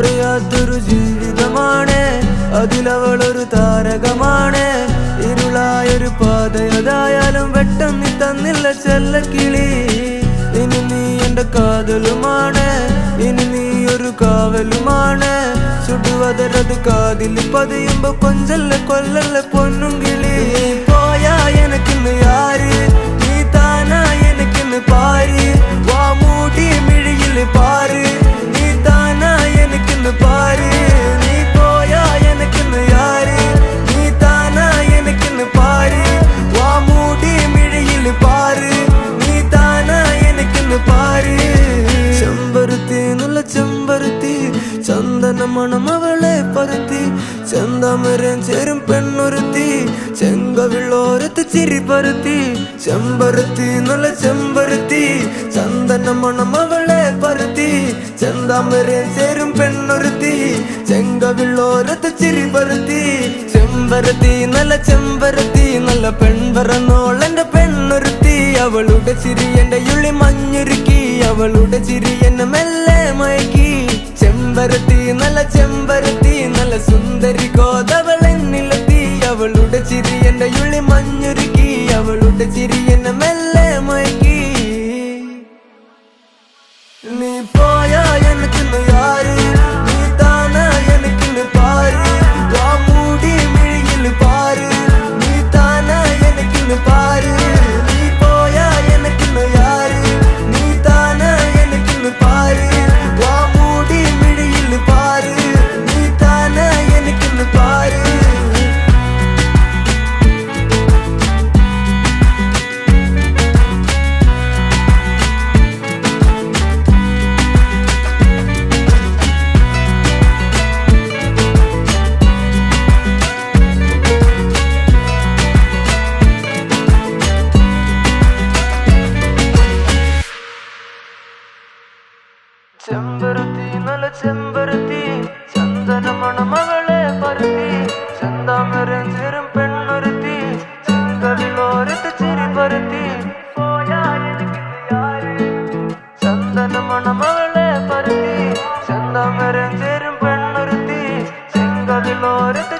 അറിയാത്തൊരു ജീവിതമാണ്, അതിലവളൊരു താരകമാണ്. ഇരുളായൊരു പാതയതായാലും വെട്ടം നീ തന്നില്ല ചെല്ലക്കിളി. ഇനി നീ എന്റെ കാതലുമാണ്, ഇനി നീ ഒരു കാവലുമാണ്. ചുടുവതരത് കാതിൽ പതിയുമ്പോ കൊഞ്ചല്ല കൊല്ലല്ല പൊന്നും കിളി. പോയാ എനക്കിന്ന് യാര്, നീ താനാ എനക്കിന്ന് പാര്. വാ മൂടി മിഴിയില് പാര്, നീ താനാ എനക്കിന്ന് പാര്. നീ പോയാ എനക്കിന്ന് യാര്, നീ താനാ എനക്കിന്ന് പാര്. വാ മൂടി മിഴിയില് പാര്, നീ താനാ എനക്കിന്ന് പാര്. ചെമ്പരുത്തി നല്ല ചെമ്പരുത്തി, ചന്ദന മണം അവളെ പരുത്തി. ചെന്താമരം ചേരും പെണ്ണൊരുത്തി, ചെങ്കവിളോരത്ത് ചിരി പരുത്തി. ചെമ്പരുത്തി നല്ല ചെമ്പരുത്തി, ചന്ദന മണം അവളെ പരുത്തി. ചെന്താമരം ചേരും പെണ്ണൊരുത്തി, ചെങ്കവിളോരത്ത് ചിരി പരുത്തി. ചെമ്പരത്തി നല്ല ചെമ്പരത്തി, നല്ല പെൺപറന്നോളെന്റെ പെണ്ണൊരുത്തി. അവളുടെ ചിരി എന്റെ ഉള്ളി മഞ്ഞുരുക്കി, അവളുടെ ചിരി എന്നെ മെല്ലെ മയക്കി. ചെമ്പരത്തി നല്ല ചെമ്പരത്തി, നല്ല സുന്ദരി കോതവളെന്നിലെത്തി. അവളുടെ ചിരി എന്റെ ഉള്ളി മഞ്ഞുരുക്കി, അവളുടെ ചിരി എന്നെ മെല്ലെ മയക്കി. നീ പോയാ എനിക്കിന്ന് യാര്, നീ താനാ എനിക്കിന്ന് പാര്. വാ മൂടി മിഴിയില് പാര്, നീ താനാ എനിക്കിന്ന് പാര്. നീ പോയാ എനിക്കിന്ന് യാര്, നീ താനാ എനിക്കിന്ന് പാര്. വാ മൂടി മിഴിയില് പാര്, നീ താനാ എനിക്കിന്ന് പാര്. ചെമ്പരുത്തി നല്ല ചെമ്പരുത്തി, ചന്ദന മണം അവളെ പരുത്തി. ചെന്താമരം ചേരും പെണ്ണൊരുത്തി, ചെങ്കവിളോരത്ത് ചിരി പരുത്തി. പോയാ എനിക്കിന്ന് യാര്, ചന്ദന മണം അവളെ പരുത്തി. ചെന്താമരം ചേരും പെണ്ണൊരുത്തി, ചെങ്കവിളോരത്ത്